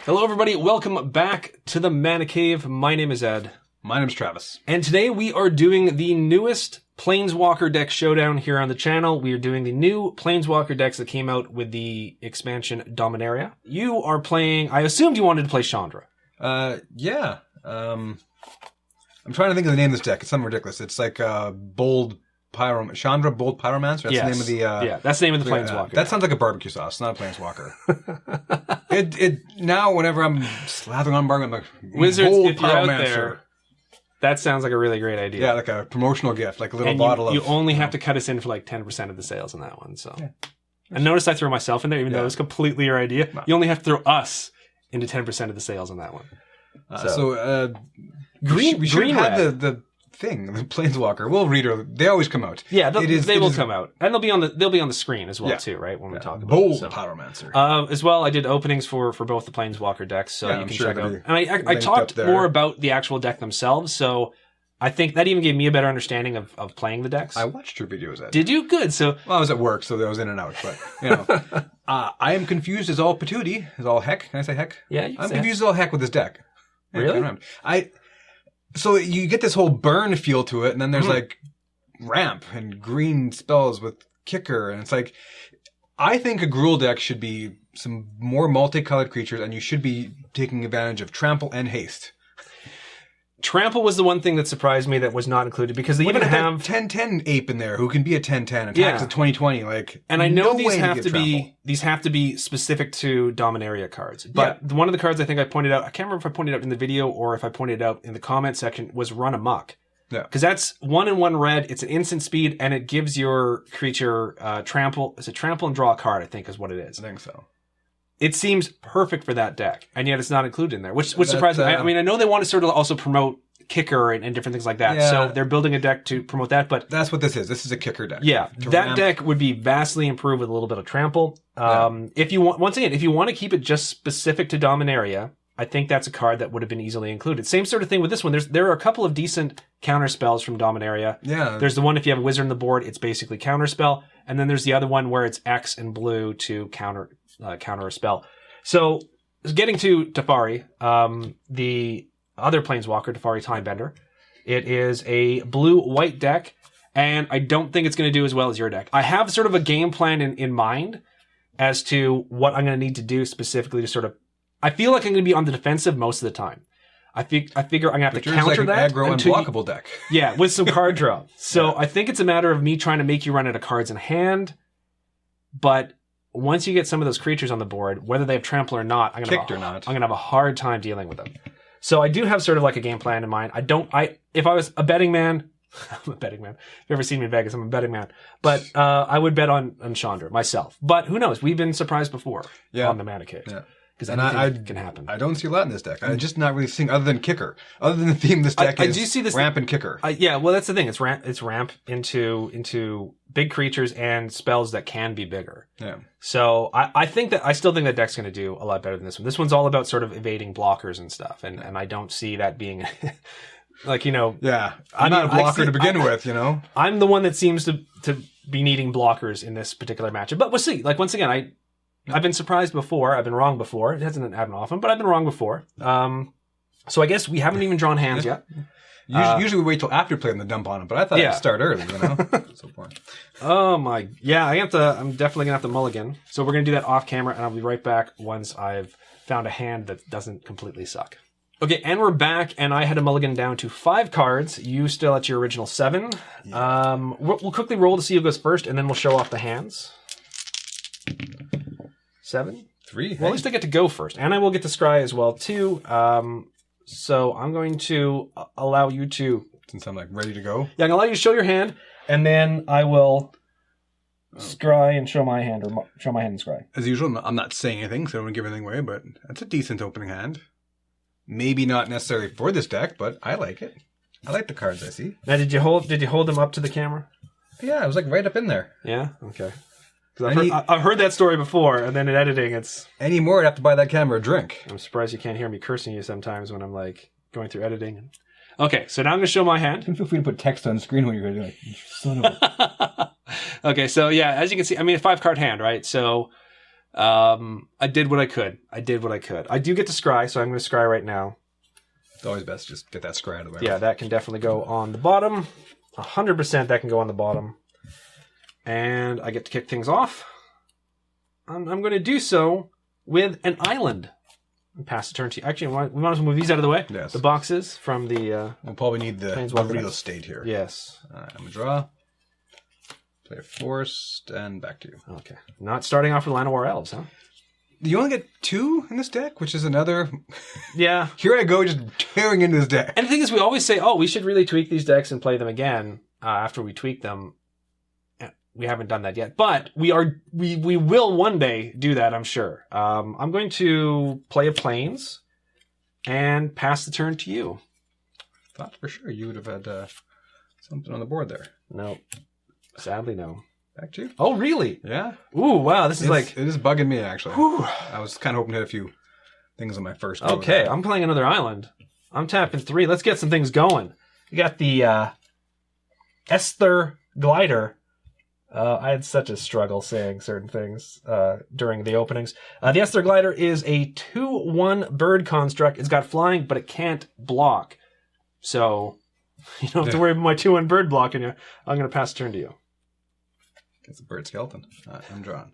Hello, everybody. Welcome back to the Mana Cave. My name is Ed. My name's Travis. And today we are doing the newest Planeswalker Deck Showdown here on the channel. We are doing the new Planeswalker decks that came out with the expansion Dominaria. You are playing... I assumed you wanted to play Chandra. Yeah. I'm trying to think of the name of this deck. It's something ridiculous. It's like Bold Pyromancer. Chandra Bold Pyromancer? That's the name of the... yeah, that's the name of the Planeswalker. That sounds like a barbecue sauce, not a Planeswalker. it now, whenever I'm slathering on barbecue, I'm like, Wizards, Bold if you're out there, that sounds like a really great idea. Yeah, like a promotional gift, like a little and bottle of... You only have to cut us in for like 10% of the sales on that one, so... Yeah. And notice I threw myself in there, even though it was completely your idea. No. You only have to throw us into 10% of the sales on that one. We should have the thing, the Planeswalker. We'll read her. They always come out. Yeah, they will come out, and they'll be on the screen as well too, right? When we talk about Bold Pyromancer. As well, I did openings for both the Planeswalker decks, so you can check out. And I talked more about the actual deck themselves, so I think that even gave me a better understanding of playing the decks. I watched your videos. Ed. Did you? Good. So I was at work, so I was in and out. But you know, I am confused as all patootie, as all heck. Can I say heck? Yeah, I'm confused as all heck with this deck. Really? So you get this whole burn feel to it, and then there's like ramp and green spells with kicker, and it's like, I think a Gruul deck should be some more multicolored creatures, and you should be taking advantage of trample and haste. Trample was the one thing that surprised me that was not included, because they even have 10/10 ape in there who can be a 10/10 attacks at 20/20. Like, and I know these have to be specific to Dominaria cards. But one of the cards I think I pointed out, I can't remember if I pointed out in the video or if I pointed it out in the comment section, was Run Amok. Yeah, because that's 1/1 red. It's an instant speed, and it gives your creature trample. Is it trample and draw a card? I think is what it is. I think so. It seems perfect for that deck, and yet it's not included in there, which surprised me. I mean, I know they want to sort of also promote kicker and different things like that, so they're building a deck to promote that, but... That's what this is. This is a kicker deck. Yeah, that deck would be vastly improved with a little bit of trample. If you want, once again, if you want to keep it just specific to Dominaria, I think that's a card that would have been easily included. Same sort of thing with this one. There are a couple of decent counter spells from Dominaria. Yeah. There's the one, if you have a wizard on the board, it's basically counter spell, and then there's the other one where it's X and blue to counter a spell. So, getting to Teferi, the other Planeswalker, Teferi Timebender, it is a blue-white deck, and I don't think it's going to do as well as your deck. I have sort of a game plan in mind as to what I'm going to need to do specifically to sort of... I feel like I'm going to be on the defensive most of the time. I figure I'm going to have to counter that. Aggro and blockable deck. Yeah, with some card draw. So I think it's a matter of me trying to make you run out of cards in hand, but... Once you get some of those creatures on the board, whether they have trample or not, I'm going to have a hard time dealing with them. So I do have sort of like a game plan in mind. If I was a betting man, I'm a betting man. If you've ever seen me in Vegas, I'm a betting man. But I would bet on Chandra myself. But who knows? We've been surprised before on the Mana Cave. Yeah. Because anything can happen. I don't see a lot in this deck. I'm just not really seeing, other than kicker. Other than the theme of this deck is do see this ramp and kicker. Yeah, well, that's the thing. It's ramp into big creatures and spells that can be bigger. Yeah. So I still think that deck's going to do a lot better than this one. This one's all about sort of evading blockers and stuff, and I don't see that being like, you know. Yeah, I'm not a blocker to begin with, you know. I'm the one that seems to be needing blockers in this particular matchup, but we'll see. Like, once again, I've been surprised before. I've been wrong before. It hasn't happened often, but I've been wrong before. So I guess we haven't even drawn hands yet. Usually we wait till after playing the dump on it, but I thought I'd start early, you know? So far. Oh my, yeah, I'm definitely gonna have to mulligan. So we're gonna do that off camera, and I'll be right back once I've found a hand that doesn't completely suck. Okay, and we're back, and I had a mulligan down to 5 cards. You still at your original 7. Yeah. We'll quickly roll to see who goes first, and then we'll show off the hands. 7? 3. Well, at least I get to go first. And I will get to scry as well, too. So I'm going to allow you to... Since I'm, like, ready to go? Yeah, I'm going to allow you to show your hand, and then I will scry and show my hand, or show my hand and scry. As usual, I'm not saying anything, so I don't want to give anything away, but that's a decent opening hand. Maybe not necessarily for this deck, but I like it. I like the cards I see. Now, did you hold them up to the camera? Yeah, I was, like, right up in there. Yeah? Okay. Because I've heard that story before, and then in editing, it's... Anymore, I'd have to buy that camera a drink. I'm surprised you can't hear me cursing you sometimes when I'm, like, going through editing. Okay, so now I'm going to show my hand. Feel free to put text on screen when you're going to do it. You son of a... Okay, so, yeah, as you can see, I mean, a 5-card hand, right? So, I did what I could. I do get to scry, so I'm going to scry right now. It's always best to just get that scry out of the way. Yeah, that can definitely go on the bottom. 100% that can go on the bottom. And I get to kick things off. I'm going to do so with an island. And pass the turn to you. Actually, we might as well move these out of the way. Yes. The boxes from the... we'll probably need the Planeswalker real deck. estate here. Yes. I'm going to draw. Play a forced, and back to you. Okay. Not starting off with Llanowar Elves, huh? You only get 2 in this deck, which is another... Yeah. Here I go, just tearing into this deck. And the thing is, we always say, we should really tweak these decks and play them again after we tweak them. We haven't done that yet, but we will one day do that, I'm sure. I'm going to play a Plains and pass the turn to you. Thought for sure you would have had something on the board there. No. Sadly, no. Back to you. Oh, really? Yeah. Ooh, wow. This is It is bugging me, actually. Whew. I was kind of hoping to hit a few things on my first go. Okay, I'm playing another island. I'm tapping 3. Let's get some things going. We got the Esther Glider. I had such a struggle saying certain things during the openings. The Esther Glider is a 2/1 bird construct. It's got flying, but it can't block. So you don't have to worry about my 2/1 bird blocking you. I'm going to pass the turn to you. It's a bird skeleton. I'm drawn.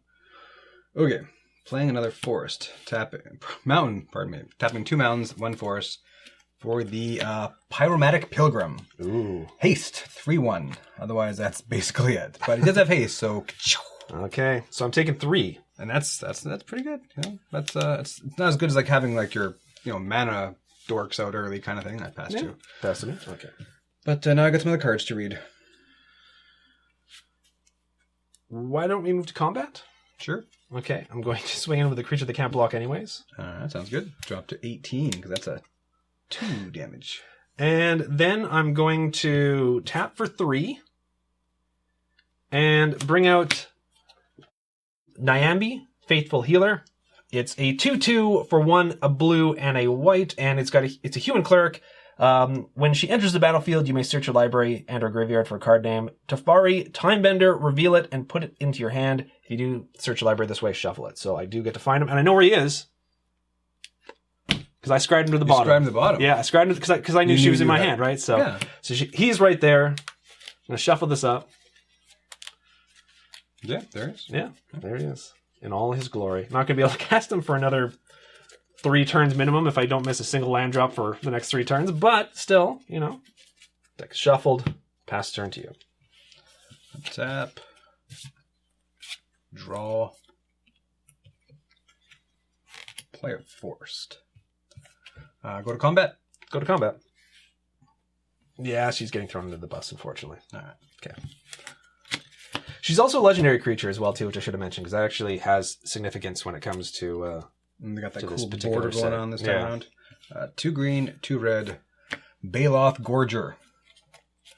Okay. Playing another forest. Mountain, pardon me. Tapping 2 mountains, 1 forest for the Pyromancer Pilgrim. Ooh. Haste, 3/1. Otherwise, that's basically it. But it does have haste, so... Okay, so I'm taking 3. And that's pretty good. You know, that's it's not as good as like having like your mana dorks out early kind of thing. I passed you. Pass to me? Okay. But now I got some other cards to read. Why don't we move to combat? Sure. Okay, I'm going to swing in with a creature that can't block anyways. That sounds good. Drop to 18, because that's a 2 damage. And then I'm going to tap for 3 and bring out Nyambi, Faithful Healer. It's a 2/2 for 1, a blue, and a white, and it's a human cleric. When she enters the battlefield, you may search your library and or graveyard for a card name. Teferi, Timebender, reveal it, and put it into your hand. If you do search your library this way, shuffle it. So I do get to find him, and I know where he is. Because I scribed him to the bottom. Scribed him to the bottom? Yeah, I scribed him because I knew she was in my hand, right? So, yeah. He's right there. I'm going to shuffle this up. Yeah, there he is. Yeah, there he is. In all his glory. Not going to be able to cast him for another 3 turns minimum if I don't miss a single land drop for the next 3 turns. But still, deck shuffled. Pass turn to you. Tap. Draw. Player forced. Go to combat. Go to combat. Yeah, she's getting thrown into the bus, unfortunately. All right. Okay. She's also a legendary creature as well, too, which I should have mentioned, because that actually has significance when it comes to... and they got that to cool this border particular going set. on this time around. 2 green, 2 red. Baloth Gorger.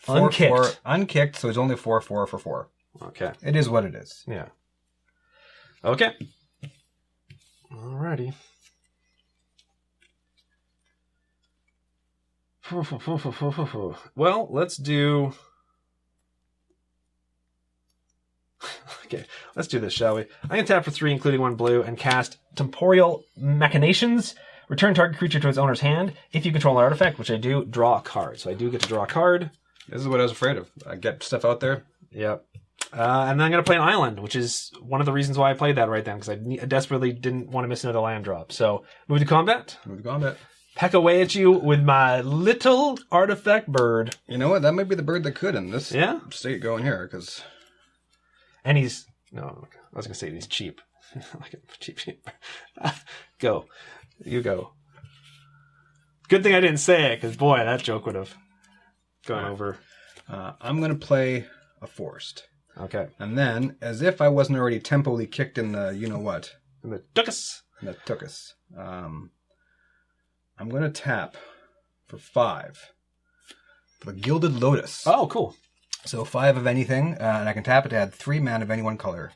Unkicked. Unkicked, so it's only 4/4 for 4. Okay. It is what it is. Yeah. Okay. Alrighty. Well, let's do... Okay, let's do this, shall we? I can tap for 3, including 1 blue, and cast Temporal Machinations. Return target creature to its owner's hand. If you control an artifact, which I do, draw a card. So I do get to draw a card. This is what I was afraid of. I get stuff out there. Yep. And then I'm going to play an island, which is one of the reasons why I played that right then, because I desperately didn't want to miss another land drop. So, move to combat. Move to combat. Peck away at you with my little artifact bird. You know what? That might be the bird that could in this state going here, because... And he's... No, I was going to say he's cheap. Like cheap. Go. You go. Good thing I didn't say it, because boy, that joke would have gone over. I'm going to play a forest. Okay. And then, as if I wasn't already temporally kicked in the you-know-what. In the tuckus. In the tuckus. I'm going to tap for 5 for the Gilded Lotus. Oh, cool. So 5 of anything, and I can tap it to add 3 mana of any one color.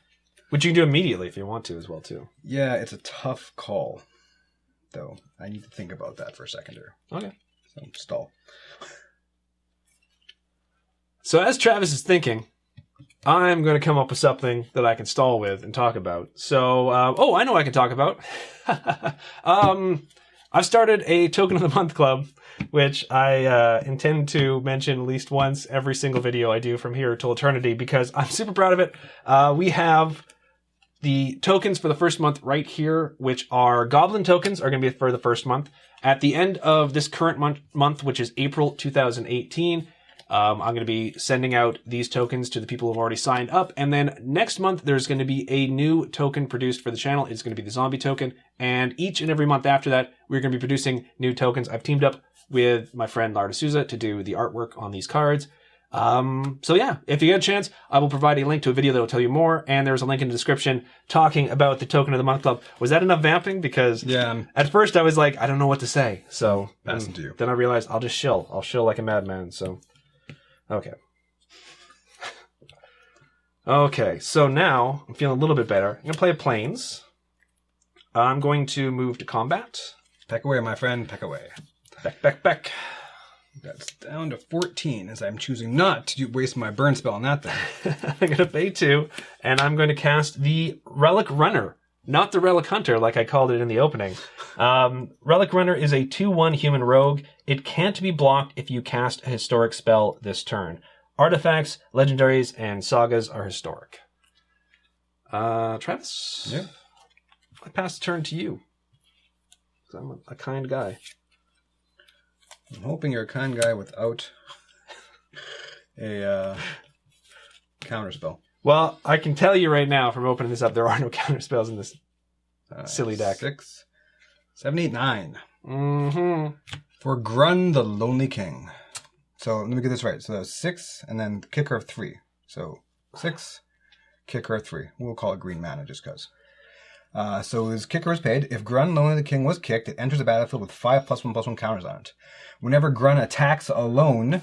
Which you can do immediately if you want to as well, too. Yeah, it's a tough call, though. I need to think about that for a second here. Okay. So, stall. So as Travis is thinking, I'm going to come up with something that I can stall with and talk about. So, I know what I can talk about. I've started a Token of the Month club, which I intend to mention at least once every single video I do from here till eternity because I'm super proud of it. We have the tokens for the first month right here, which are Goblin tokens, are going to be for the first month. At the end of this current month, which is April 2018, I'm going to be sending out these tokens to the people who've already signed up. And then next month, there's going to be a new token produced for the channel. It's going to be the zombie token. And each and every month after that, we're going to be producing new tokens. I've teamed up with my friend Lara D'Souza to do the artwork on these cards. So yeah, if you get a chance, I will provide a link to a video that will tell you more. And there's a link in the description talking about the Token of the Month Club. Was that enough vamping? Because at first I was like, I don't know what to say. So passing to you. Then I realized I'll just shill. I'll shill like a madman. So, okay. Okay. So now I'm feeling a little bit better. I'm going to play a Plains. I'm going to move to combat. Peck away, my friend. Peck away. Back. That's down to 14 as I'm choosing not to waste my burn spell on that thing. I'm going to pay 2, and I'm going to cast the Relic Runner, not the Relic Hunter like I called it in the opening. Relic Runner is a 2/1 human rogue. It can't be blocked if you cast a historic spell this turn. Artifacts, legendaries, and sagas are historic. Travis? Yeah. I pass the turn to you. 'Cause I'm a kind guy. I'm hoping you're a kind guy without a counterspell. Well, I can tell you right now from opening this up, there are no counterspells in this silly deck. 6, 7, 8, 9. Mm-hmm. For Grun the Lonely King. So let me get this right. So that's 6 and then kicker of 3. So 6, kicker of 3. We'll call it green mana just because. So his kicker is paid. If Grun Lonely the King was kicked, it enters the battlefield with 5+1/+1 counters on it. Whenever Grun attacks alone,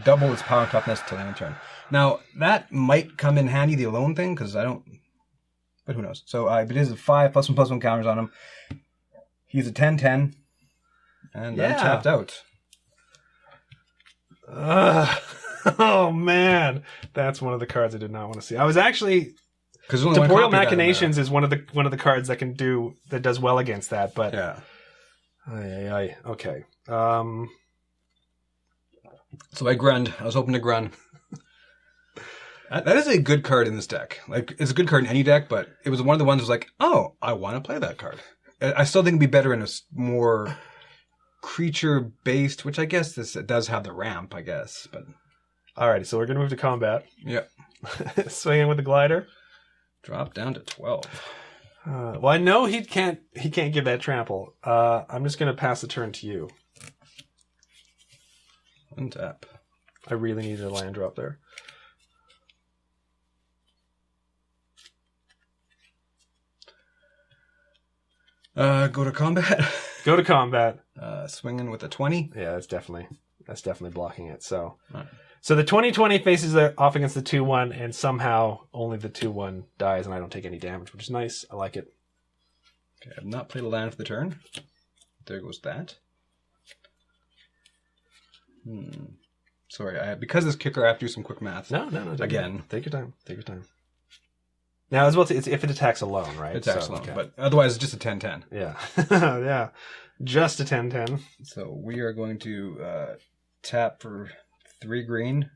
double its power and toughness till the end of turn. Now, that might come in handy, the alone thing, because I don't... But who knows? So it is 5+1/+1 counters on him. He's a 10/10. And I'm tapped out. Oh, man. That's one of the cards I did not want to see. I was actually... Temporal Machinations is one of the cards that does well against that, but... Yeah. Okay. So I grunned. I was hoping to grun. That is a good card in this deck. Like, it's a good card in any deck, but it was one of the ones that was like, oh, I want to play that card. I still think it'd be better in a more creature-based, which I guess it does have the ramp, I guess. But alrighty, so we're going to move to combat. Yep. Swinging with the glider. Drop down to 12. Well, I know he can't give that trample. I'm just going to pass the turn to you. Untap. I really needed a land drop there. Go to combat. Go to combat. Swinging with a 20. Yeah, that's definitely blocking it. So. Right. So the 20/20 faces off against the 2/1, and somehow only the 2/1 dies, and I don't take any damage, which is nice. I like it. Okay, I've not played a land for the turn. There goes that. Sorry, because this kicker, I have to do some quick math. No. Again. Take your time. Now, as well, it's if it attacks alone, right? It attacks alone, okay. But otherwise it's just a 10/10. Yeah. Yeah. Just a 10/10. So we are going to tap for 3 green.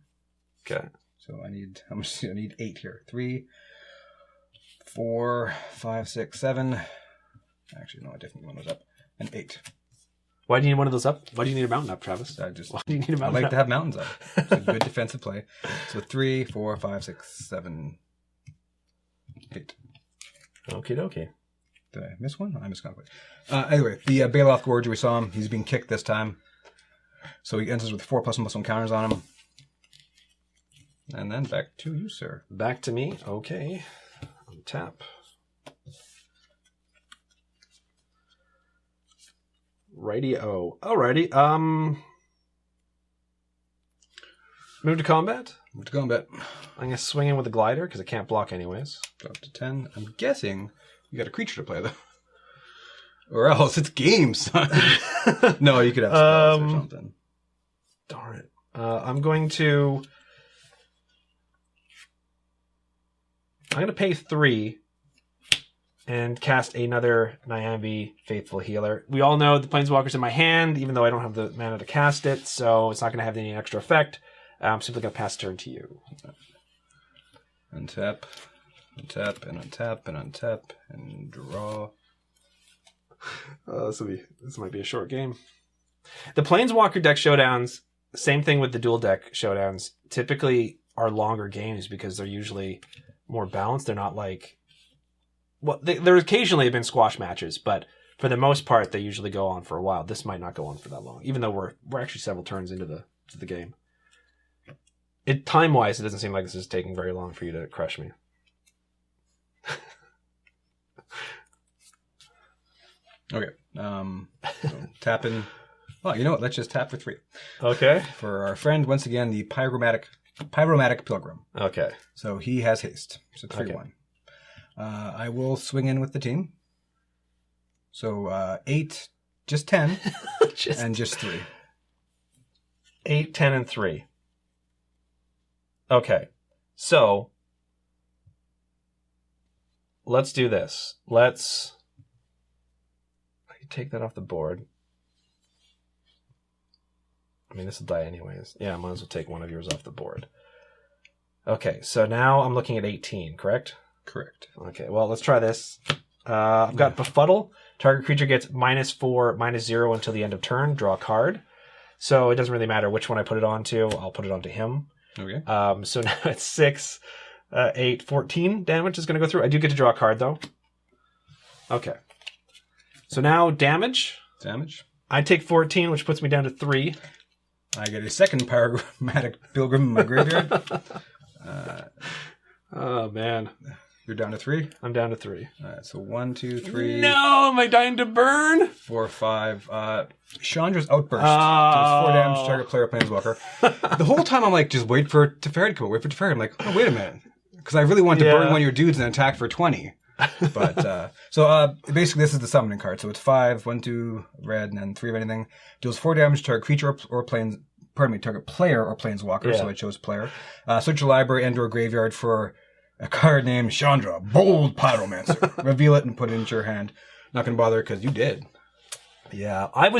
Okay. So I need, how much? I need 8 here. 3, 4, 5, 6, 7. Actually, no, I definitely want those up. And 8. Why do you need one of those up? Why do you need a mountain up, Travis? Why do you need a mountain I like up? to have mountains up. It's a good defensive play. So 3, 4, 5, 6, 7, 8. Okie dokie. Did I miss one? I missed one. Anyway, the Baloth Gorger, we saw him. He's being kicked this time. So he enters with 4+1/+1 counters on him. And then back to you, sir. Back to me. Okay. Tap. Righty-o. Alrighty. Move to combat. Move to combat. I'm going to swing in with the glider because I can't block anyways. Drop to 10. I'm guessing you got a creature to play, though. Or else it's game, son. No, you could have spells or something. Darn it. I'm going to I'm going to pay 3 and cast another Nyambi Faithful Healer. We all know the Planeswalker's in my hand, even though I don't have the mana to cast it, so it's not going to have any extra effect. I'm simply going to pass turn to you. Untap, untap, and untap, and untap, and draw. This might be a short game. The Planeswalker Deck Showdowns, same thing with the Dual Deck Showdowns, typically are longer games because they're usually more balanced. They're not like... Well, there occasionally have been squash matches, but for the most part, they usually go on for a while. This might not go on for that long, even though we're actually several turns into the game. Time-wise, it doesn't seem like this is taking very long for you to crush me. Okay. So tapping. Well, you know what? Let's just tap for 3. Okay. For our friend, once again, the Pyromancer Pilgrim. Okay. So he has haste. So 3-1. Okay. I will swing in with the team. So 8, just 10, and just 3. 8, 10, and 3. Okay. So let's do this. I can take that off the board. I mean, this will die anyways. Yeah, I might as well take one of yours off the board. Okay, so now I'm looking at 18, correct? Correct. Okay, well, let's try this. I've got Befuddle. Target creature gets -4, -0 until the end of turn. Draw a card. So it doesn't really matter which one I put it onto. I'll put it onto him. Okay. So now it's 6, 8, 14 damage is going to go through. I do get to draw a card, though. Okay. So now damage. Damage. I take 14, which puts me down to 3. I get a second Pyromancer Pilgrim in my graveyard. Oh, man. You're down to 3? I'm down to 3. All right, so 1, 2, 3. No! Am I dying to burn? 4, 5. Chandra's Outburst. Does 4 damage to target player Planeswalker. The whole time I'm like, just wait for Teferi to come. Wait for Teferi. I'm like, oh, wait a minute. Because I really want to burn one of your dudes and attack for 20. But, so basically this is the summoning card. So it's 5, 1, 2, red, and then 3 of anything. Deals 4 damage to target creature or target player or Planeswalker. Yeah. So I chose player. Search your library and or graveyard for a card named Chandra, Bold Pyromancer. Reveal it and put it into your hand. Not gonna bother because you did. Yeah, I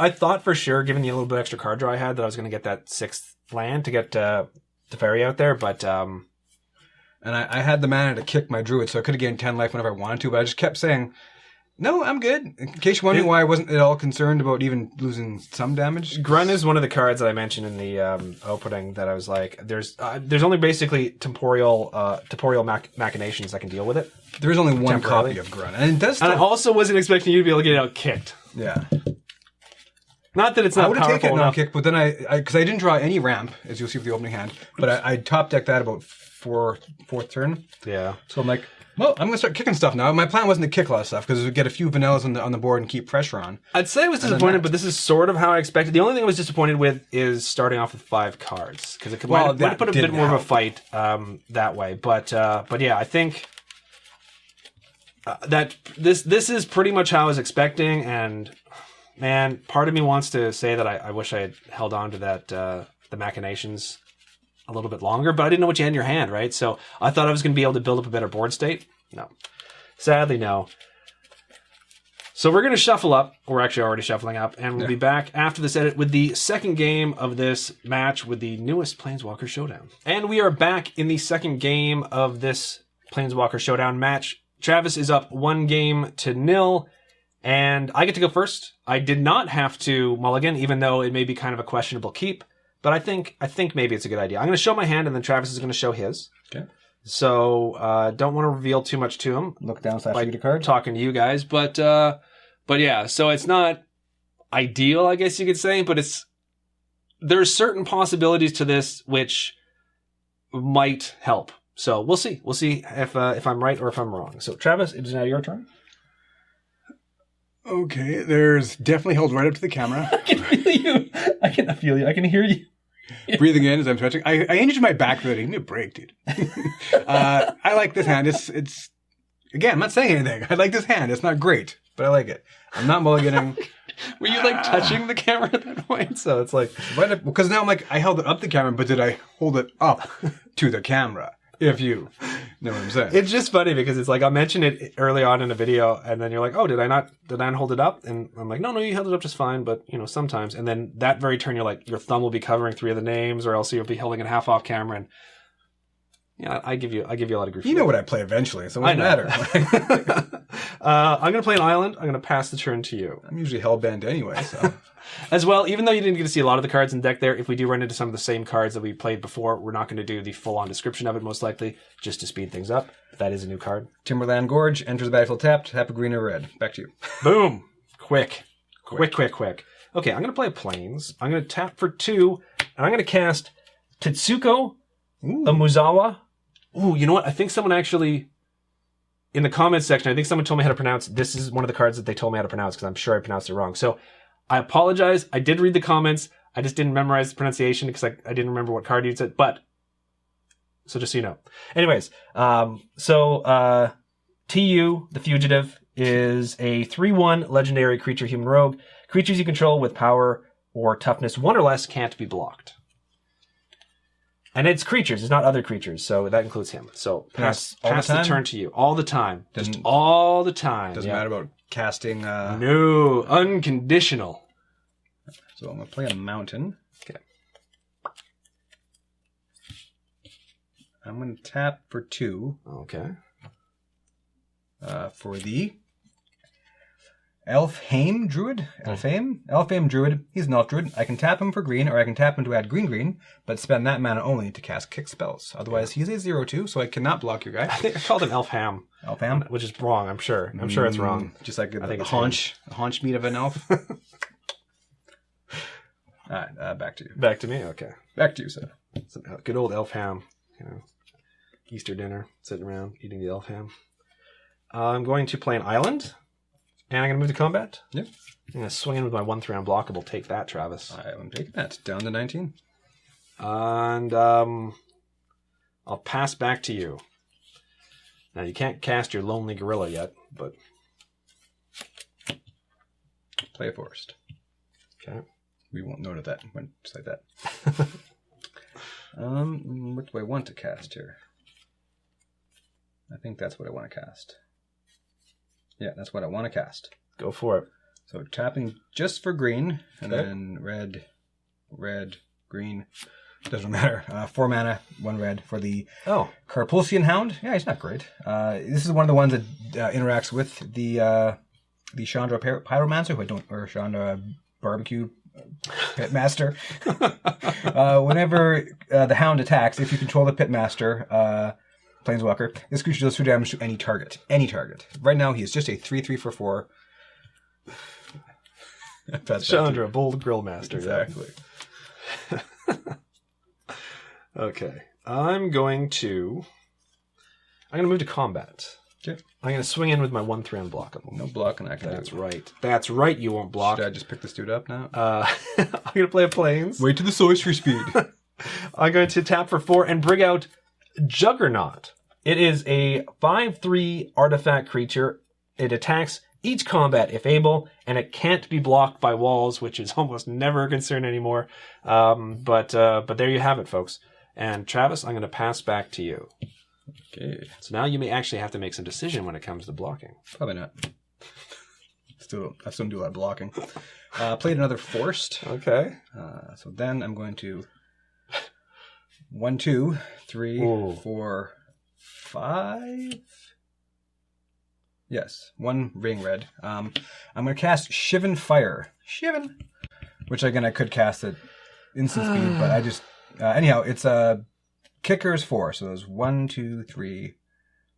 thought for sure, given the little bit extra card draw I had, that I was gonna get that 6th land to get Teferi out there, but and I had the mana to kick my druid, so I could have gained 10 life whenever I wanted to, but I just kept saying, no, I'm good. In case you're wondering why I wasn't at all concerned about even losing some damage. Grunt is one of the cards that I mentioned in the opening that I was like, there's only basically temporal machinations that can deal with it. There's only one copy of Grunt. And it does and I also wasn't expecting you to be able to get it out kicked. Yeah. Not that it's not powerful enough. I would have taken it now kicked, but then because I didn't draw any ramp, as you'll see with the opening hand, but I top decked that about fourth turn. Yeah. So I'm like, well, I'm going to start kicking stuff now. My plan wasn't to kick a lot of stuff because it would get a few vanillas on the board and keep pressure on. I'd say I was disappointed, but this is sort of how I expected. The only thing I was disappointed with is starting off with 5 cards because it might have put a bit more of a fight that way. But yeah, I think that this is pretty much how I was expecting. And man, part of me wants to say that I wish I had held on to that the machinations a little bit longer, but I didn't know what you had in your hand, right? So I thought I was going to be able to build up a better board state. No. Sadly, no. So we're going to shuffle up. We're actually already shuffling up, and we'll be back after this edit with the second game of this match with the newest Planeswalker Showdown. And we are back in the second game of this Planeswalker Showdown match. Travis is up 1-0, and I get to go first. I did not have to mulligan, even though it may be kind of a questionable keep. But I think maybe it's a good idea. I'm going to show my hand, and then Travis is going to show his. Okay. So don't want to reveal too much to him. Look down / read a card. Talking to you guys, but yeah. So it's not ideal, I guess you could say, but there's certain possibilities to this which might help. So we'll see. We'll see if I'm right or if I'm wrong. So Travis, it is now your turn. Okay, there's definitely held right up to the camera. I can feel you. I can feel you. I can hear you. Breathing in as I'm stretching. I injured my back really. Give me a break, dude. I like this hand. It's again, I'm not saying anything. I like this hand. It's not great, but I like it. I'm not mulliganing. Were you like touching the camera at that point? So it's like because now I'm like I held it up the camera, but did I hold it up to the camera? If you know what I'm saying? It's just funny because it's like I mentioned it early on in a video, and then you're like, "Oh, did I not hold it up?" And I'm like, "No, you held it up just fine." But sometimes, and then that very turn, you're like, your thumb will be covering 3 of the names, or else you'll be holding it half off camera. And yeah, I give you a lot of grief. You know what I play eventually, so it doesn't matter. I'm going to play an island. I'm going to pass the turn to you. I'm usually hellbent anyway, so. As well, even though you didn't get to see a lot of the cards in the deck there, if we do run into some of the same cards that we played before, we're not going to do the full-on description of it, most likely, just to speed things up. That is a new card. Timberland Gorge, enters the battlefield tapped, tap a green or red. Back to you. Boom! Quick. Okay, I'm going to play Plains. I'm going to tap for 2, and I'm going to cast Tetsuko Amuzawa. Ooh, you know what? I think someone actually, in the comments section, I think someone told me how to pronounce, this is one of the cards that they told me how to pronounce, because I'm sure I pronounced it wrong. So, I apologize. I did read the comments. I just didn't memorize the pronunciation because I didn't remember what card you said. But, so just so you know. Anyways, TU, the Fugitive, is a 3/1 legendary creature human rogue. Creatures you control with power or toughness 1 or less can't be blocked. And it's creatures, it's not other creatures, so that includes him. So pass the turn to you. All the time. Just all the time. Doesn't matter about casting. No, unconditional. So I'm going to play a mountain. Okay. I'm going to tap for 2. Okay. For the Elfheim Druid. Elfheim Druid. He's an elf druid. I can tap him for green, or I can tap him to add green, but spend that mana only to cast kick spells. Otherwise, he's a 0/2, so I cannot block your guy. I think I called him Elfham. Elfham? Which is wrong, I'm sure. I'm sure it's wrong. Just like I think a haunch meat of an elf. All right, back to you. Back to me? Okay. Back to you, sir. Some good old Elfham. Easter dinner, sitting around, eating the Elfham. I'm going to play an island. And I'm going to move to combat? Yep. I'm going to swing in with my 1/3 unblockable. Take that, Travis. I am taking that. Down to 19. And I'll pass back to you. Now, you can't cast your Lonely Gorilla yet, but... Play a forest. Okay. We won't note that. Went just like that. What do I want to cast here? I think that's what I want to cast. Yeah, that's what I want to cast. Go for it. So tapping just for green, and then red, green. Doesn't matter. 4 mana, 1 red for the Carpulsian Hound. Yeah, he's not great. This is one of the ones that interacts with the Chandra Pyromancer, or Chandra Barbecue Pitmaster. Whenever the Hound attacks, if you control the Pitmaster, Planeswalker, this creature does 2 damage to any target. Any target. Right now, he is just a 3/3 for 4. Chandra, Bold Grill Master. Exactly. Yeah. Okay. I'm going to move to combat. Okay. I'm going to swing in with my 1/3 unblockable. No blocking I can do. That's right. That's right, you won't block. Should I just pick this dude up now? I'm going to play a Plains. Wait to the sorcery speed. I'm going to tap for 4 and bring out Juggernaut. It is a 5/3 artifact creature. It attacks each combat if able, and it can't be blocked by walls, which is almost never a concern anymore. But there you have it, folks. And Travis, I'm going to pass back to you. Okay. So now you may actually have to make some decision when it comes to blocking. Probably not. I still do a lot of blocking. Played another forced. Okay. So then I'm going to 1, 2, 3, 4, 5. Yes, 1 ring red. I'm going to cast Shivan Fire. Shivan. Which again I could cast at instant speed, but I just anyhow it's kicker is 4, so there's 1, 2, 3,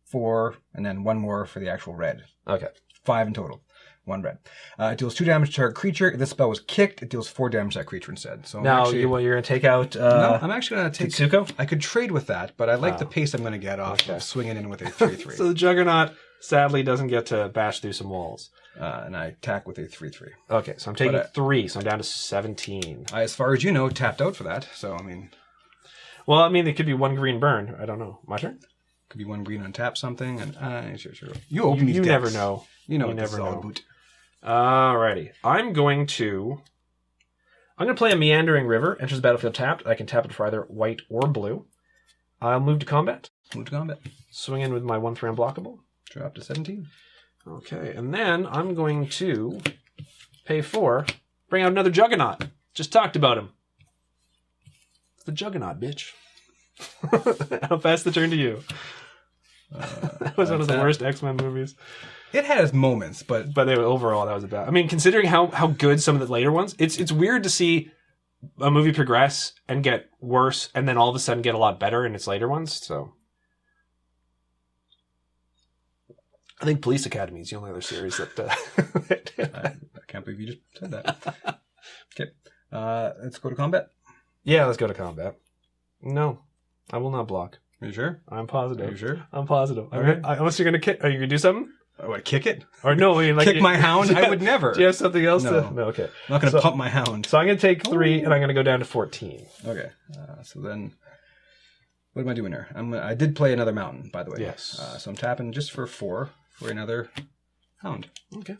4, and then 1 more for the actual red. Okay. 5 in total. 1 red. It deals 2 damage to target creature. If this spell was kicked, it deals 4 damage to that creature instead. So now you're going to take out. No, I'm actually going to take Tetsuko? I could trade with that, but I like the pace I'm going to get off of swinging in with a 3/3. So the Juggernaut sadly doesn't get to bash through some walls. And I attack with a 3/3. Okay, so I'm taking 3, so I'm down to 17. As far as you know, tapped out for that. So I mean, well, I mean, it could be 1 green burn. I don't know. My turn. Could be 1 green on tap something, and sure. You open these you decks. Never know. You know, you never know. Boot. Alrighty, I'm going to play a Meandering River. Enters the battlefield tapped. I can tap it for either white or blue. I'll move to combat. Move to combat. Swing in with my 1/3 unblockable. Drop to 17. Okay, and then I'm going to pay 4, bring out another Juggernaut. Just talked about him. It's the Juggernaut, bitch. I'll pass the turn to you. That was one of the worst X-Men movies. It has moments, but Overall, that was about. I mean, considering how good some of the later ones, it's weird to see a movie progress and get worse, and then all of a sudden get a lot better in its later ones. So, I think Police Academy is the only other series that. I can't believe you just said that. Okay, let's go to combat. Yeah, let's go to combat. No, I will not block. Are you sure? I'm positive. Are you sure? I'm positive. Okay. Unless you're gonna kick, are you gonna do something? What, kick it? Or no, I mean, like Kick my hound? I would never. Do you have something else No. to? No, okay. I'm not going to pump my hound. So I'm gonna take 3, and I'm gonna go down to 14. Okay. So then, what am I doing here? I did play another mountain, by the way. Yes. So I'm tapping just for 4 for another hound. Okay.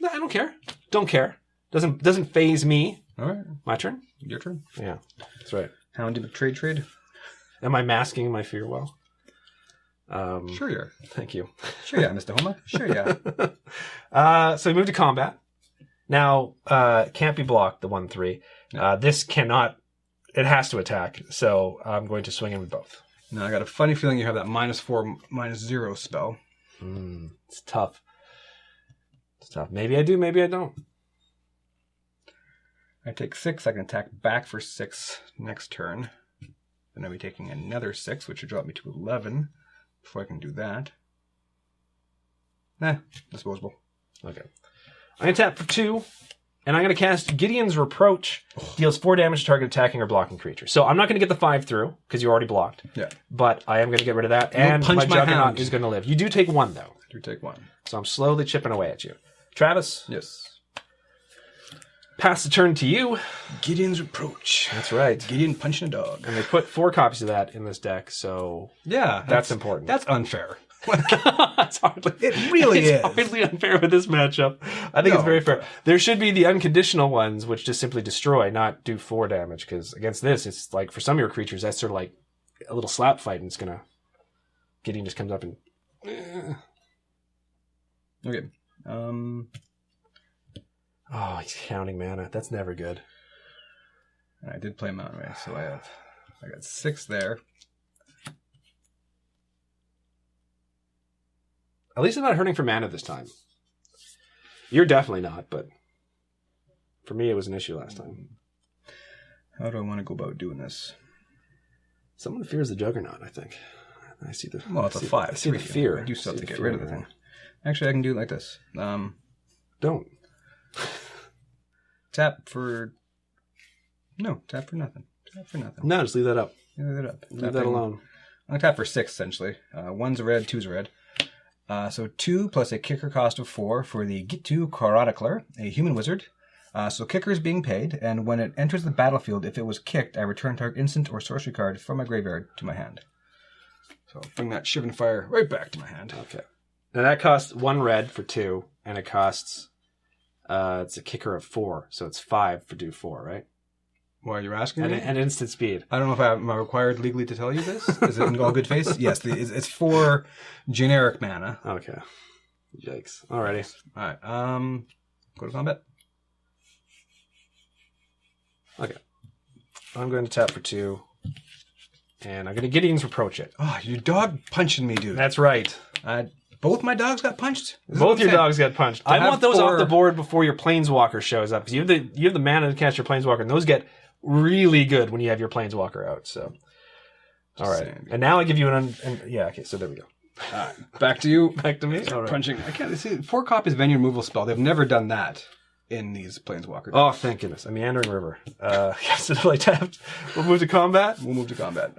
No, I don't care. Don't care. Doesn't phase me. All right. My turn. Your turn. Yeah, that's right. Hound trade. Am I masking my fear well? Sure you are. Thank you. Sure yeah, Mr. Homa. Sure yeah. So we move to combat. Now, can't be blocked, the 1/3. This cannot, it has to attack. So I'm going to swing in with both. Now I got a funny feeling you have that -4, -0 spell. It's tough. It's tough. Maybe I do, maybe I don't. I take 6. I can attack back for 6 next turn. Then I'll be taking another 6, which would drop me to 11 before I can do that. Disposable. Okay. I'm going to tap for 2, and I'm going to cast Gideon's Reproach. Deals 4 damage to target attacking or blocking creature. So I'm not going to get the 5 through, because you already blocked. Yeah. But I am going to get rid of that, and punch my my Juggernaut hound. is going to live. You do take 1, though. You take 1. So I'm slowly chipping away at you. Travis, Yes. pass the turn to you. Gideon's Reproach. That's right. Gideon punching a dog. And they put 4 copies of that in this deck, so Yeah. that's important. That's unfair. It's hardly, It really it's is. hardly unfair with this matchup. I think it's No. very fair. There should be the unconditional ones, which just simply destroy, not do 4 damage, because against this, it's like, for some of your creatures, that's sort of like a little slap fight, and it's going to... Gideon just comes up and... Okay. Oh, he's counting mana. That's never good. I did play Mountain Ray, so I got 6 there. At least I'm not hurting for mana this time. You're definitely not, but for me, it was an issue last time. How do I want to go about doing this? Someone fears the Juggernaut, I think. I see the... Well, it's a 5. I see the fear. I do still have See to the get rid fear of the there. thing. Actually, I can do it like this. Don't. Tap for... No, tap for nothing. Tap for nothing. No, just leave that up. Leave it up. Leave that alone. I'm going to tap for 6, essentially. 1's a red, 2's a red. So 2 plus a kicker cost of 4 for the Gitu Chronicler, a human wizard. So kicker is being paid, and when it enters the battlefield, if it was kicked, I return target instant or sorcery card from my graveyard to my hand. So bring that Shivan Fire right back to my hand. Okay. Now that costs 1 red for 2, and it costs... it's a kicker of 4, so it's 5 for do 4, right? Why are you asking me? And instant speed. I don't know if am I required legally to tell you this. Is it in all good faith? Yes, it's 4 generic mana. Okay. Yikes. Alrighty. All right. Go to combat. Okay. I'm going to tap for 2, and I'm going to Gideon's Reproach it. Oh, your dog punching me, dude. That's right. Both my dogs got punched. This is what Both I'm your saying. dogs got punched. I have want those 4 off the board before your Planeswalker shows up, because you have the mana to cast your Planeswalker, and those get really good when you have your Planeswalker out. So, all right. saying. And now I give you yeah. Okay. So there we go. All right, back to you. Back to me. All right. Punching. I can't see 4 copies of Venue Removal spell. They've never done that in these Planeswalker. Oh, thank goodness. A Meandering River. Yes, it's play tapped. We'll move to combat. We'll move to combat.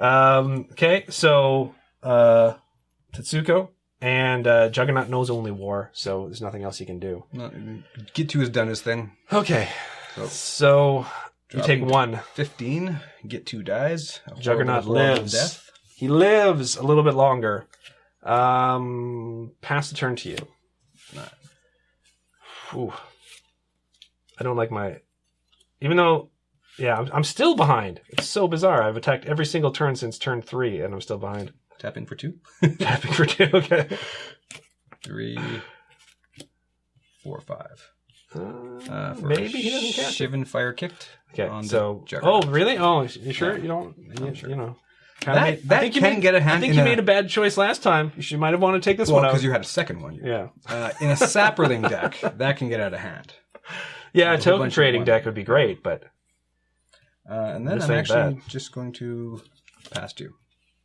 Okay. So, Tetsuko and Juggernaut knows only war, so there's nothing else he can do. Gitu has done his thing. Okay. So you take 1. 15. Gitu dies. Juggernaut Horrible lives. death. He lives a little bit longer. Pass the turn to you. Right. Whew. I don't like my... Even though... Yeah, I'm still behind. It's so bizarre. I've attacked every single turn since turn 3, and I'm still behind. Tapping for 2. Tapping for 2, okay. 3, 4, 5. Maybe he doesn't cast it. Shivan Fire Kicked. Okay, on so... the Oh, really? Oh, you sure? Yeah. You don't... I'm sure. You know... That can get a hand. I think you made a bad choice last time. You might have wanted to take this one out. because you had a second one. Yeah. In a Sapperling deck, that can get out of hand. Yeah, a There's a token bunch of trading one. deck would be great, but... And then This I'm ain't actually bad. just going to pass 2.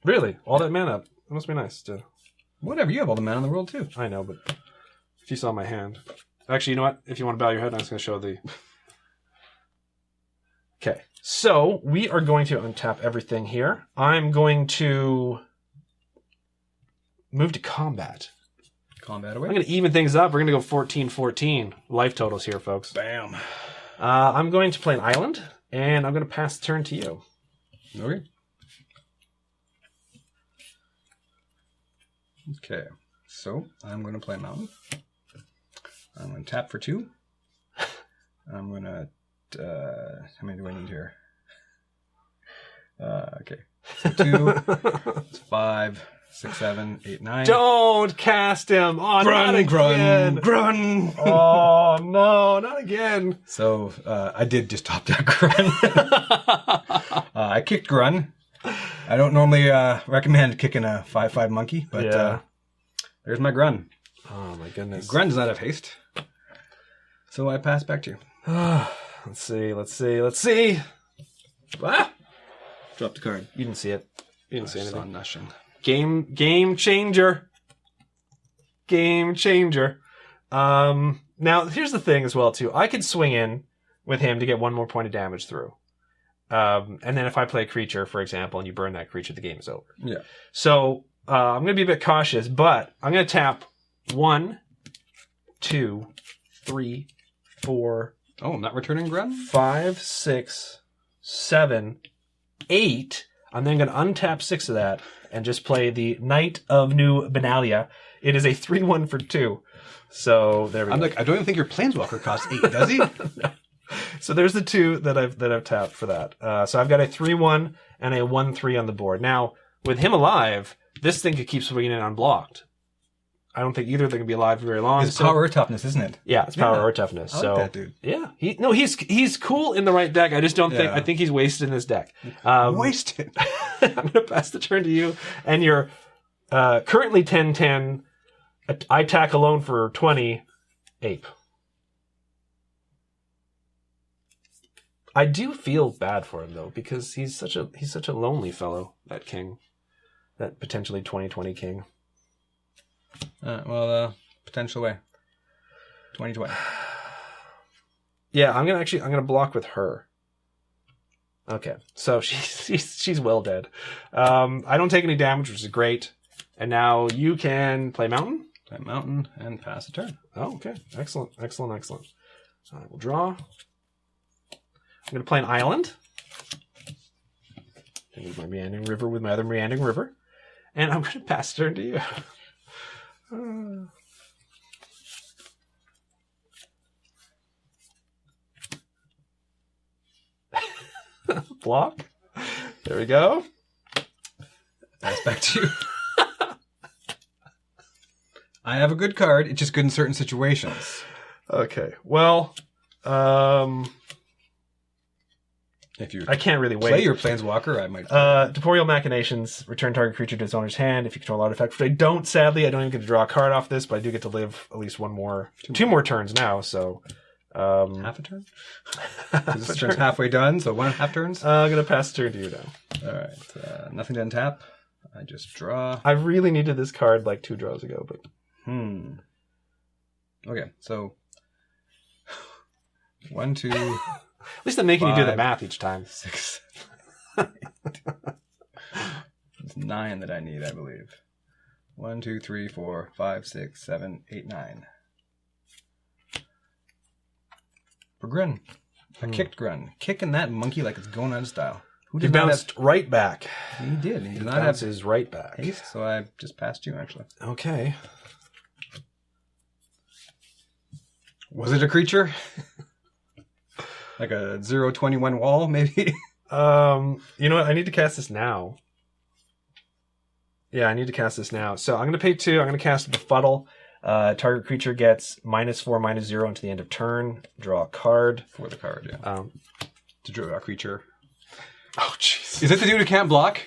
Really? All that mana? That must be nice to... Whatever, you have all the mana in the world too. I know, but... If you saw my hand... Actually, you know what? If you want to bow your head, I'm just going to show the... Okay. So, we are going to untap everything here. I'm going to... move to combat. Combat I'm away. going to even things up. We're going to go 14-14 life totals here, folks. Bam. I'm going to play an island, and I'm going to pass the turn to you. Okay. Okay. So, I'm going to play Mountain. I'm going to tap for 2. I'm going to... how many do I need here? Okay. So 2, 5, 6, 7, 8, 9. Don't cast him! Oh, not again! Grun! Oh, no, not again! So, I did just top deck Grun. I kicked Grun. I don't normally recommend kicking a 5/5 monkey, but Yeah. there's my Grun. Oh, my goodness. Grun does not have haste. So I pass back to you. Let's see. Ah! Drop the card. You didn't see it. You didn't see I saw anything. nothing. Game changer. Game changer. Now, here's the thing as well, too. I could swing in with him to get one more point of damage through. And then if I play a creature, for example, and you burn that creature, the game is over. Yeah. So I'm going to be a bit cautious, but I'm going to tap 1, 2, 3, 4, Oh, I'm not returning Grun? 5, 6, 7, 8. I'm then going to untap 6 of that and just play the Knight of New Benalia. It is a 3/1 for 2. So there we go. I'm like, I don't even think your Planeswalker costs 8, does he? No. So there's the 2 that I've tapped for that. So I've got a 3/1 and a 1/3 on the board. Now, with him alive, this thing could keep swinging in unblocked. I don't think either of them can be alive for very long. It's power or toughness, isn't it? Yeah, it's power or toughness. I like so that dude. yeah, he's cool in the right deck. I just don't think Yeah. I think he's wasted in this deck. Wasted. I'm going to pass the turn to you, and you're currently 10-10. I tack alone for 20. Ape. I do feel bad for him though, because he's such a lonely fellow. That king, that potentially 2020 king. Potential way. 2020. Yeah, I'm gonna block with her. Okay, so she's well dead. I don't take any damage, which is great. And now you can play Mountain. Play Mountain and pass a turn. Oh, okay, excellent. I will draw. I'm gonna play an island. Use my meandering river with my other meandering river, and I'm gonna pass turn to you. Block. There we go. Pass back to you. I have a good card. It's just good in certain situations. Okay. Well, If you I can't really wait. play your Planeswalker, I might. Temporal Machinations. Return target creature to its owner's hand. If you control artifact, which I don't, sadly, I don't even get to draw a card off this, but I do get to live at least two more turns now. So, half a turn? This turn's halfway done, so 1.5 turns? I'm gonna pass the turn to you now. All right. Nothing to untap. I just draw. I really needed this card like 2 draws ago, but Okay, so 1, 2, at least I'm making you do the 5, math each time. 6. It's 9 that I need, I believe. 1, 2, 3, 4, 5, 6, 7, 8, 9. For Grun. I kicked Grun. Kicking that monkey like it's going out of style. Who He did not bounced right back. have... He did. He did not have Bounces right back. haste, so I just passed you, actually. Okay. Was it a creature? Like a 0/21 wall, maybe? You know what? I need to cast this now. Yeah, I need to cast this now. So I'm going to pay 2. I'm going to cast Befuddle. Target creature gets -4/-0 until the end of turn. Draw a card. For the card, yeah. To draw a creature. Oh, jeez. Is it the dude who can't block?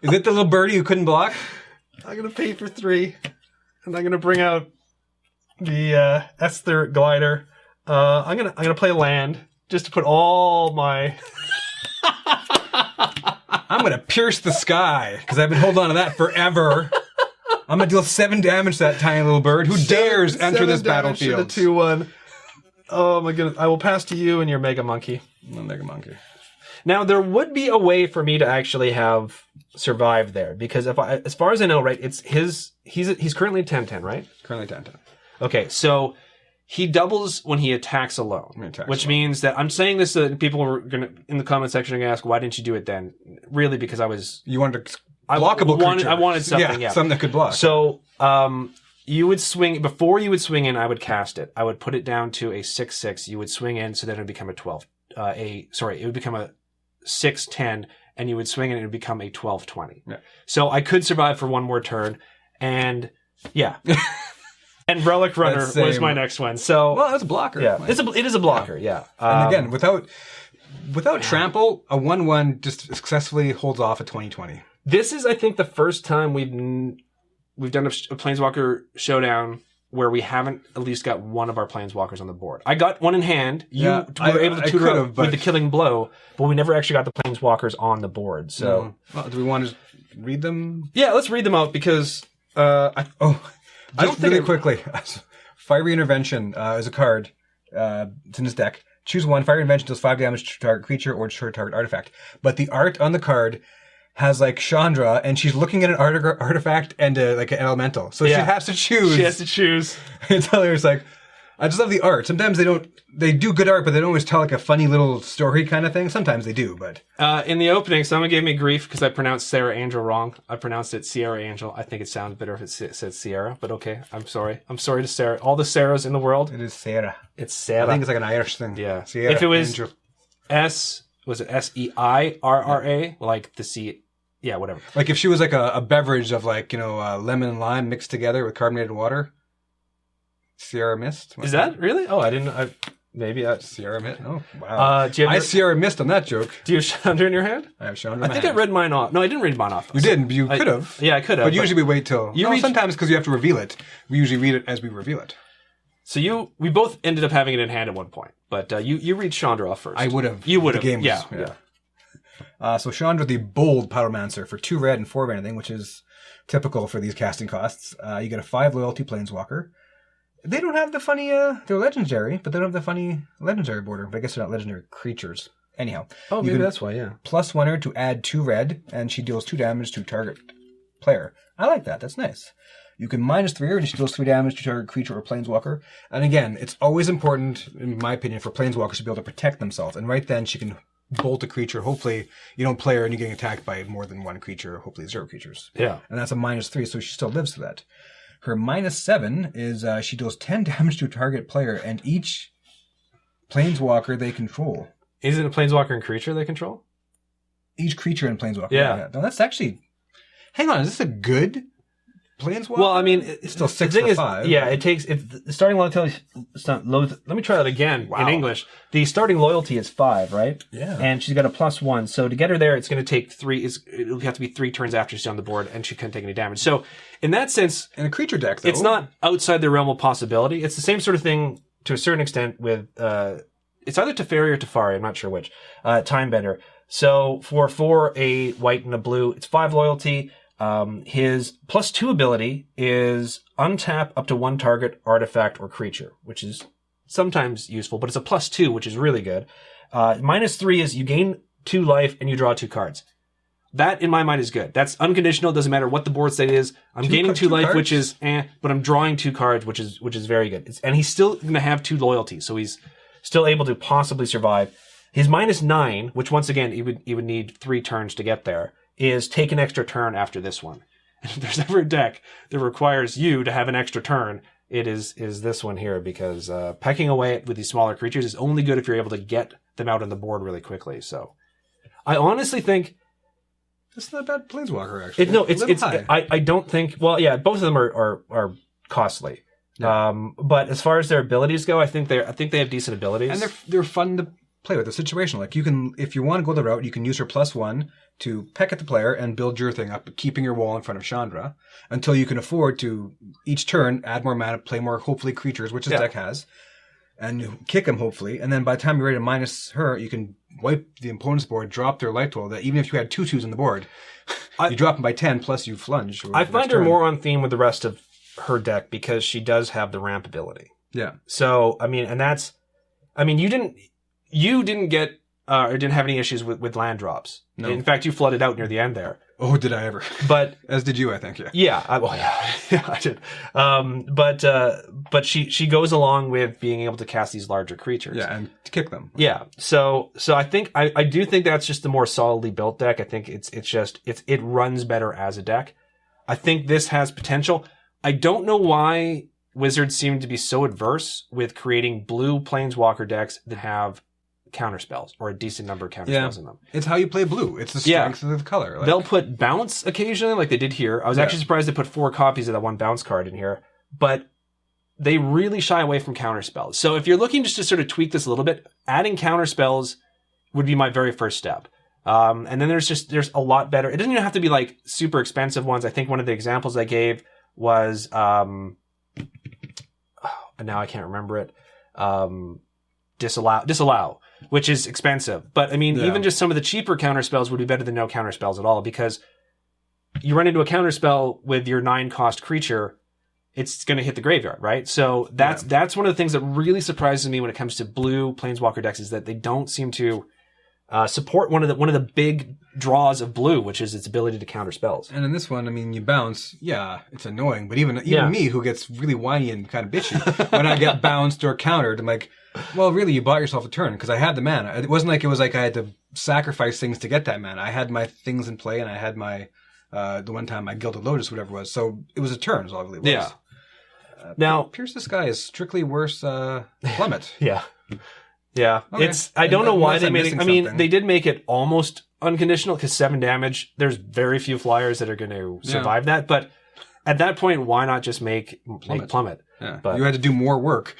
Is it the little birdie who couldn't block? I'm going to pay for 3. And I'm going to bring out the Esther Glider. I'm gonna play land just to put all my... I'm going to pierce the sky because I've been holding on to that forever. I'm going to deal 7 damage to that tiny little bird. Who dares enter this battlefield? 2/1. Oh my goodness. I will pass to you and your Mega Monkey. Mega Monkey. Now, there would be a way for me to actually have survived there, because as far as I know, right, it's he's currently 10/10, right? Currently 10/10. Okay, so he doubles when he attacks alone, means that I'm saying this that people are gonna in the comment section are gonna ask, why didn't you do it then? Really, because you wanted a blockable creature. I wanted something, yeah, something that could block. So, you would swing before you would swing in. I would cast it. I would put it down to a 6/6. You would swing in, so then it would become a 12. It would become a 6/10, and you would swing in and it would become a 12/20. Yeah. So I could survive for one more turn, and yeah. And Relic Runner was my next one. So well, that's a blocker. Yeah, it is a blocker. Yeah. And again, without trample, a 1/1 just successfully holds off a 20/20. This is, I think, the first time we've done a Planeswalker Showdown where we haven't at least got one of our Planeswalkers on the board. I got one in hand. You were able to tutor up with the Killing Blow, but we never actually got the Planeswalkers on the board. So, well, do we want to read them? Yeah, let's read them out because I don't think quickly. Fiery Intervention is a card. It's in his deck. Choose one. Fiery Intervention deals 5 damage to target creature or destroy target artifact. But the art on the card has like Chandra, and she's looking at an artifact and like an elemental. So she has to choose. She has to choose. It's hilarious. Like, I just love the art. Sometimes they do good art, but they don't always tell like a funny little story kind of thing. Sometimes they do, but. In the opening, someone gave me grief because I pronounced Sarah Angel wrong. I pronounced it Sierra Angel. I think it sounds better if it said Sierra, but okay. I'm sorry. I'm sorry to Sarah. All the Sarahs in the world. It is Sarah. It's Sarah. I think it's like an Irish thing. Yeah. Sierra if it was Angel. was it Seirra? Like the C. Yeah, whatever. Like if she was like a beverage of like, lemon and lime mixed together with carbonated water. Sierra Mist. Is that really? Oh, I didn't. Sierra Mist. Oh, wow. I Sierra Mist on that joke. Do you have Chandra in your hand? I have Chandra in my hand. I read mine off. No, I didn't read mine off. You didn't. You could have. Yeah, I could have. But usually we wait till. Sometimes because you have to reveal it. We usually read it as we reveal it. So we both ended up having it in hand at one point. But you read Chandra off first. I would have. You would have. Yeah. So Chandra, the bold Pyromancer for 2 red and 4 of anything, which is typical for these casting costs. You get a 5 loyalty Planeswalker. They don't have the funny, they're legendary, but they don't have the funny legendary border. But I guess they're not legendary creatures. Anyhow. Oh, maybe that's why, yeah. +1 her to add 2 red, and she deals 2 damage to target player. I like that. That's nice. You can -3 her, and she deals 3 damage to target creature or Planeswalker. And again, it's always important, in my opinion, for Planeswalkers to be able to protect themselves. And right then, she can bolt a creature. Hopefully, you don't play her and you're getting attacked by more than 1 creature, hopefully 0 creatures. Yeah. And that's a -3, so she still lives to that. Her -7 is she deals 10 damage to a target player and each Planeswalker they control. Is it a Planeswalker and creature they control? Each creature and Planeswalker. Yeah. No, that's actually... Hang on, is this a good Planeswalker? Well, I mean, it's still 6 for 5. Yeah, it takes... If the starting loyalty... Let me try that again in English. The starting loyalty is 5, right? Yeah. And she's got a +1. So to get her there, it's going to take 3... It'll have to be 3 turns after she's on the board, and she couldn't take any damage. So in that sense... In a creature deck, though... It's not outside the realm of possibility. It's the same sort of thing, to a certain extent, with... it's either Teferi or Teferi, I'm not sure which. Timebender. So for 4, a white and a blue, it's 5 loyalty... his +2 ability is untap up to 1 target artifact or creature, which is sometimes useful, but it's a +2, which is really good. -3 is you gain 2 life and you draw 2 cards. That, in my mind, is good. That's unconditional. Doesn't matter what the board state is. I'm gaining 2 life, cards? which is but I'm drawing 2 cards, which is very good. And he's still going to have 2 loyalty, so he's still able to possibly survive. His -9, which once again he would need 3 turns to get there, is take an extra turn after this one. And if there's ever a deck that requires you to have an extra turn, it is this one here, because pecking away with these smaller creatures is only good if you're able to get them out on the board really quickly. So I honestly think It's not a bad Planeswalker, actually. It's high. I don't think, well, yeah, both of them are costly. Yeah. But as far as their abilities go, I think they have decent abilities. And they're fun to play with. They're situational. Like, you can, if you want to go the route, you can use her +1 to peck at the player and build your thing up, keeping your wall in front of Chandra, until you can afford to, each turn, add more mana, play more, hopefully, creatures, which this deck has, and kick them, hopefully. And then by the time you're ready to minus her, you can wipe the opponent's board, drop their light toll, that even if you had 2/2s on the board, you drop them by 10, plus you flunge. I find her more on theme with the rest of her deck because she does have the ramp ability. Yeah. So, I mean, and that's, I mean, you didn't get, or didn't have any issues with land drops. No. In fact, you flooded out near the end there. Oh, did I ever? But as did you, I think. Yeah. Yeah. Yeah, I did. But she goes along with being able to cast these larger creatures. Yeah, and to kick them. Yeah. So I think I do think that's just a more solidly built deck. I think it runs better as a deck. I think this has potential. I don't know why Wizards seem to be so adverse with creating blue Planeswalker decks that have counterspells or a decent number of counterspells in them. It's how you play blue. It's the strength of the color. They'll put bounce occasionally, like they did here. I was actually surprised they put 4 copies of that one bounce card in here, but they really shy away from counterspells. So if you're looking just to sort of tweak this a little bit, adding counterspells would be my very first step. And then there's a lot better. It doesn't even have to be like super expensive ones. I think one of the examples I gave was, now I can't remember it. Disallow, which is expensive. But I mean, even just some of the cheaper counterspells would be better than no counterspells at all, because you run into a counterspell with your 9-cost creature, it's going to hit the graveyard, right? So that's one of the things that really surprises me when it comes to blue Planeswalker decks, is that they don't seem to support one of the big draws of blue, which is its ability to counter spells. And in this one, I mean, you bounce, it's annoying, but even me, who gets really whiny and kind of bitchy, when I get bounced or countered, I'm like, well, really, you bought yourself a turn, because I had the mana. It wasn't like I had to sacrifice things to get that mana. I had my things in play, and I had my, the one time my Gilded Lotus, whatever it was. So it was a turn, is all it really was. Yeah. Now, Pierce the Sky is strictly worse Plummet. Yeah. Yeah. Okay. I don't know why they made it. I mean, they did make it almost unconditional, because 7 damage, there's very few flyers that are going to survive that. But at that point, why not just make Plummet? Yeah. But you had to do more work.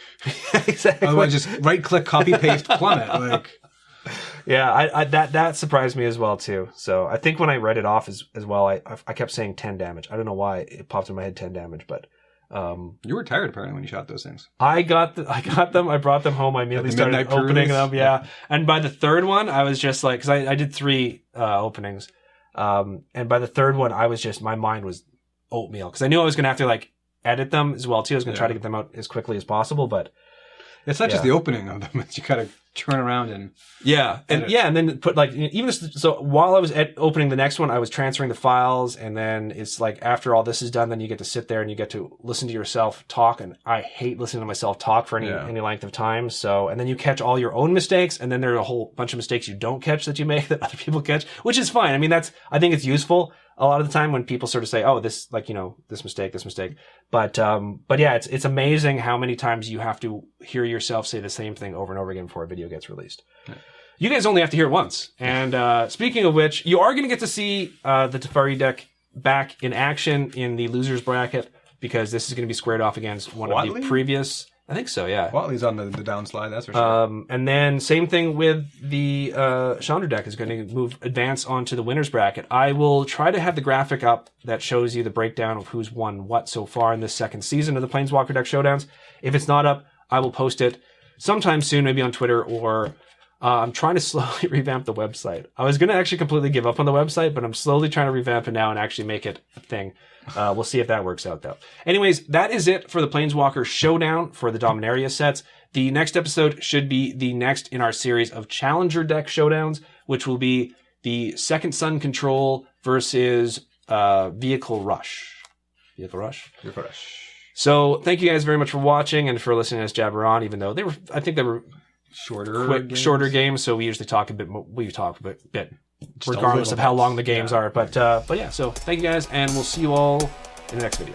Exactly. Otherwise, just right-click, copy-paste Plummet. Yeah, that surprised me as well, too. So I think when I read it off as well, I kept saying 10 damage. I don't know why it popped in my head 10 damage, but... you were tired apparently when you shot those things. I got them. I brought them home. I immediately started opening them. Yeah. And by the third one, I was just like, because I did 3 openings. And by the third one, I was just, my mind was oatmeal, because I knew I was going to have to like edit them as well too. I was going to try to get them out as quickly as possible, but it's not just the opening of them. It's you gotta turn around and and then put like, even so while I was opening the next one, I was transferring the files, and then it's like after all this is done, then you get to sit there and you get to listen to yourself talk, and I hate listening to myself talk for any length of time. So, and then you catch all your own mistakes, and then there are a whole bunch of mistakes you don't catch that you make that other people catch, which is fine. I mean, I think it's useful a lot of the time when people sort of say, oh, this, like, this mistake. But yeah, it's amazing how many times you have to hear yourself say the same thing over and over again before a video gets released. Yeah. You guys only have to hear it once. And speaking of which, you are going to get to see the Teferi deck back in action in the losers bracket, because this is going to be squared off against one of the previous... I think so, yeah. Watley's on the downslide, that's for sure. And then same thing with the Chandra deck is going to advance onto the winners bracket. I will try to have the graphic up that shows you the breakdown of who's won what so far in this second season of the Planeswalker Deck Showdowns. If it's not up, I will post it sometime soon, maybe on Twitter, or I'm trying to slowly revamp the website. I was going to actually completely give up on the website, but I'm slowly trying to revamp it now and actually make it a thing. We'll see if that works out, though. Anyways, that is it for the Planeswalker Showdown for the Dominaria sets. The next episode should be the next in our series of Challenger Deck Showdowns, which will be the Second Sun Control versus Vehicle Rush. Vehicle Rush? Vehicle Rush. So, thank you guys very much for watching and for listening to us jabber on, even though I think they were shorter games, so we usually talk a bit more, regardless of how long the games are. But yeah, so thank you guys, and we'll see you all in the next video.